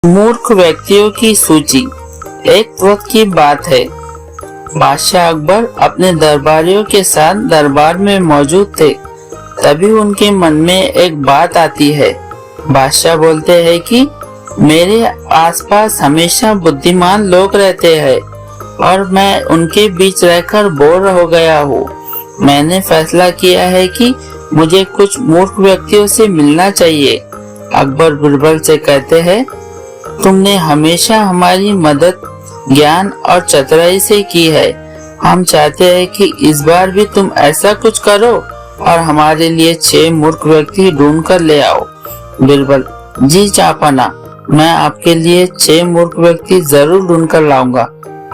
मूर्ख व्यक्तियों की सूची। एक वक्त की बात है, बादशाह अकबर अपने दरबारियों के साथ दरबार में मौजूद थे। तभी उनके मन में एक बात आती है। बादशाह बोलते हैं कि मेरे आसपास हमेशा बुद्धिमान लोग रहते हैं और मैं उनके बीच रहकर बोर हो गया हूँ। मैंने फैसला किया है कि मुझे कुछ मूर्ख व्यक्तियों से मिलना चाहिए। अकबर बिरबल से कहते हैं, तुमने हमेशा हमारी मदद ज्ञान और चतुराई से की है। हम चाहते हैं कि इस बार भी तुम ऐसा कुछ करो और हमारे लिए 6 मूर्ख व्यक्ति ढूंढ कर ले आओ। बिरबल, जी चापना, मैं आपके लिए 6 मूर्ख व्यक्ति जरूर ढूंढ कर लाऊंगा।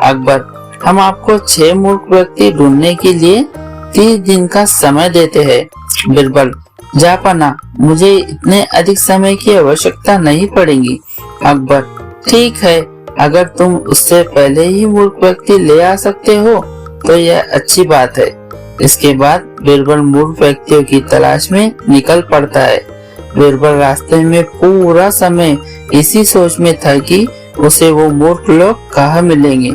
अकबर, हम आपको 6 मूर्ख व्यक्ति ढूंढने के लिए 30 दिन का समय देते हैं। बिरबल, जापाना, मुझे इतने अधिक समय की आवश्यकता नहीं पड़ेगी। अकबर, ठीक है, अगर तुम उससे पहले ही मूर्ख व्यक्ति ले आ सकते हो तो यह अच्छी बात है। इसके बाद बिरबल मूर्ख व्यक्तियों की तलाश में निकल पड़ता है। बिरबल रास्ते में पूरा समय इसी सोच में था कि उसे वो मूर्ख लोग कहाँ मिलेंगे।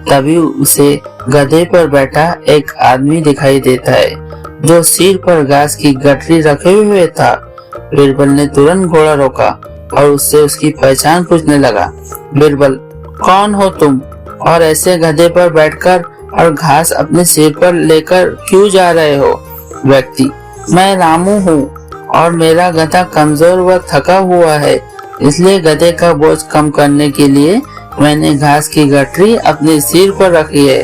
तभी उसे गधे पर बैठा एक आदमी दिखाई देता है जो सिर पर घास की गठरी रखे हुए था। बिरबल ने तुरंत घोड़ा रोका और उससे उसकी पहचान पूछने लगा। बिरबल, कौन हो तुम और ऐसे गधे पर बैठकर और घास अपने सिर पर लेकर क्यों जा रहे हो? व्यक्ति, मैं रामू हूँ और मेरा गधा कमजोर व थका हुआ है, इसलिए गधे का बोझ कम करने के लिए मैंने घास की गठरी अपने सिर पर रखी है।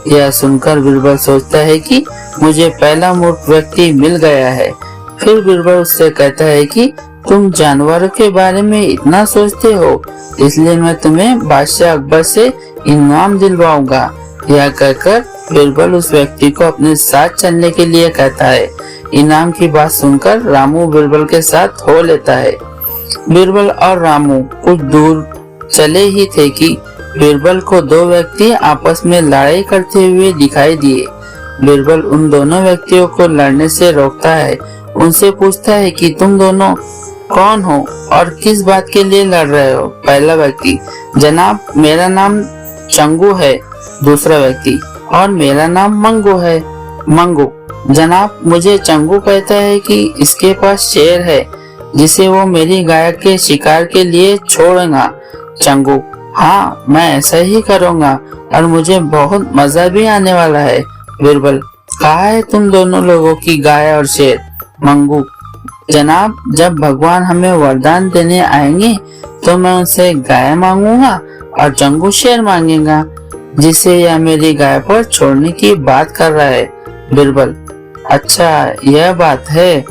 यह सुनकर बिरबल सोचता है कि मुझे पहला मूर्ख व्यक्ति मिल गया है। फिर बिरबल उससे कहता है कि तुम जानवरों के बारे में इतना सोचते हो, इसलिए मैं तुम्हें बादशाह अकबर से इनाम दिलवाऊंगा। यह कहकर बिरबल उस व्यक्ति को अपने साथ चलने के लिए कहता है। इनाम की बात सुनकर रामू बिरबल के साथ हो लेता है। बिरबल और रामू कुछ दूर चले ही थे कि बिरबल को 2 व्यक्ति आपस में लड़ाई करते हुए दिखाई दिए। बिरबल उन दोनों व्यक्तियों को लड़ने से रोकता है। उनसे पूछता है कि तुम दोनों कौन हो और किस बात के लिए लड़ रहे हो? पहला व्यक्ति, जनाब, मेरा नाम चंगू है। दूसरा व्यक्ति, और मेरा नाम मंगू है। मंगू, जनाब, मुझे चंगू कहता है कि इसके पास शेर है जिसे वो मेरी गाय के शिकार के लिए छोड़ेगा। चंगू, हाँ, मैं ऐसा ही करूँगा और मुझे बहुत मजा भी आने वाला है। बिरबल, कहाँ है तुम दोनों लोगों की गाय और शेर? मंगू, जनाब, जब भगवान हमें वरदान देने आएंगे तो मैं उनसे गाय मांगूंगा और चंगू शेर मांगेगा जिसे यह मेरी गाय पर छोड़ने की बात कर रहा है। बिरबल, अच्छा, यह बात है।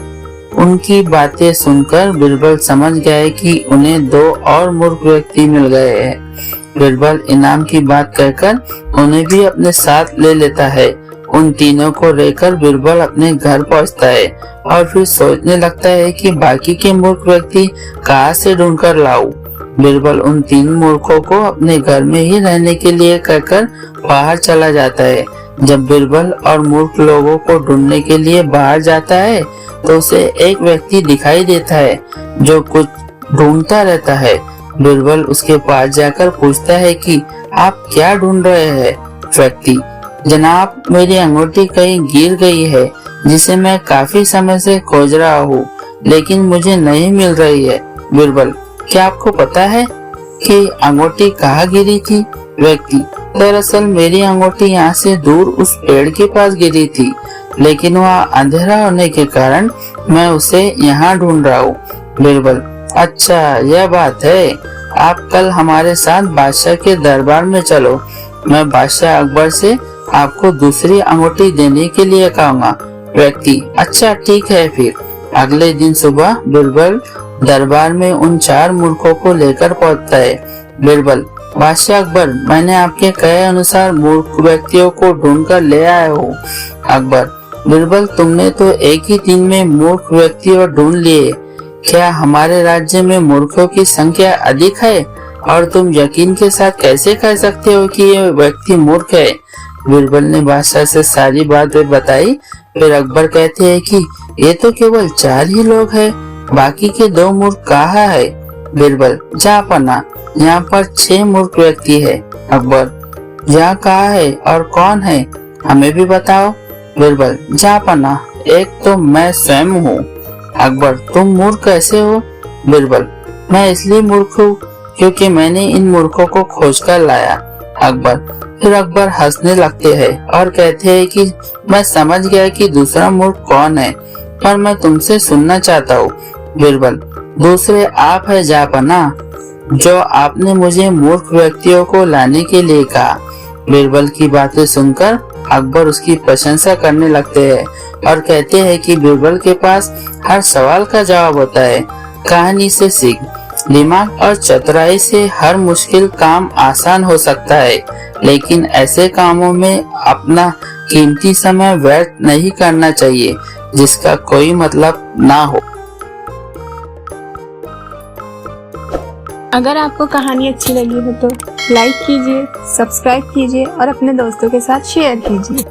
उनकी बातें सुनकर बिरबल समझ गए कि उन्हें 2 और मूर्ख व्यक्ति मिल गए हैं। बिरबल इनाम की बात कहकर उन्हें भी अपने साथ ले लेता है। उन तीनों को लेकर बिरबल अपने घर पहुंचता है और फिर सोचने लगता है कि बाकी के मूर्ख व्यक्ति कहाँ से ढूंढकर लाऊं। बिरबल उन 3 मूर्खों को अपने घर में ही रहने के लिए कहकर बाहर चला जाता है। जब बिरबल और मूर्ख लोगों को ढूंढने के लिए बाहर जाता है तो उसे एक व्यक्ति दिखाई देता है जो कुछ ढूंढता रहता है। बिरबल उसके पास जाकर पूछता है कि आप क्या ढूंढ रहे हैं? व्यक्ति, जनाब, मेरी अंगूठी कहीं गिर गई है जिसे मैं काफी समय से खोज रहा हूँ लेकिन मुझे नहीं मिल रही है। बिरबल, क्या आपको पता है कि अंगूठी कहाँ गिरी थी? व्यक्ति, दरअसल मेरी अंगूठी यहाँ से दूर उस पेड़ के पास गिरी थी लेकिन वहाँ अंधेरा होने के कारण मैं उसे यहाँ ढूंढ रहा हूँ। बिरबल, अच्छा, यह बात है। आप कल हमारे साथ बादशाह के दरबार में चलो। मैं बादशाह अकबर से आपको दूसरी अंगूठी देने के लिए कहूँगा। व्यक्ति, अच्छा, ठीक है। फिर अगले दिन सुबह बिरबल दरबार में उन 4 मूर्खों को लेकर पहुंचता है। बिरबल, बादशाह अकबर, मैंने आपके कहे अनुसार मूर्ख व्यक्तियों को ढूंढ कर ले आया हूँ। अकबर, बिरबल, तुमने तो एक ही दिन में मूर्ख व्यक्तियों ढूंढ लिए। क्या हमारे राज्य में मूर्खों की संख्या अधिक है और तुम यकीन के साथ कैसे कह सकते हो कि ये व्यक्ति मूर्ख है? बिरबल ने बादशाह से सारी बातें बताई। फिर अकबर कहते हैं कि ये तो केवल 4 ही लोग हैं, बाकी के 2 मूर्ख कहाँ है? बिरबल, जापाना, यहाँ पर 6 मूर्ख व्यक्ति है। अकबर, यहाँ कहाँ है और कौन है, हमें भी बताओ। बीरबल, जापना, एक तो मैं स्वयं हूँ। अकबर, तुम मूर्ख कैसे हो? बीरबल, मैं इसलिए मूर्ख हूँ क्योंकि मैंने इन मूर्खों को खोज कर लाया। अकबर, फिर अकबर हंसने लगते हैं और कहते हैं कि मैं समझ गया कि दूसरा मूर्ख कौन है, पर मैं तुमसे सुनना चाहता हूँ। बीरबल, दूसरे आप है जापना, जो आपने मुझे मूर्ख व्यक्तियों को लाने के लिए कहा। बीरबल की बातें सुनकर अकबर उसकी प्रशंसा करने लगते हैं और कहते हैं कि बीरबल के पास हर सवाल का जवाब होता है। कहानी से सीख, दिमाग और चतुराई से हर मुश्किल काम आसान हो सकता है, लेकिन ऐसे कामों में अपना कीमती समय व्यर्थ नहीं करना चाहिए जिसका कोई मतलब ना हो। अगर आपको कहानी अच्छी लगी हो तो लाइक कीजिए, सब्सक्राइब कीजिए और अपने दोस्तों के साथ शेयर कीजिए।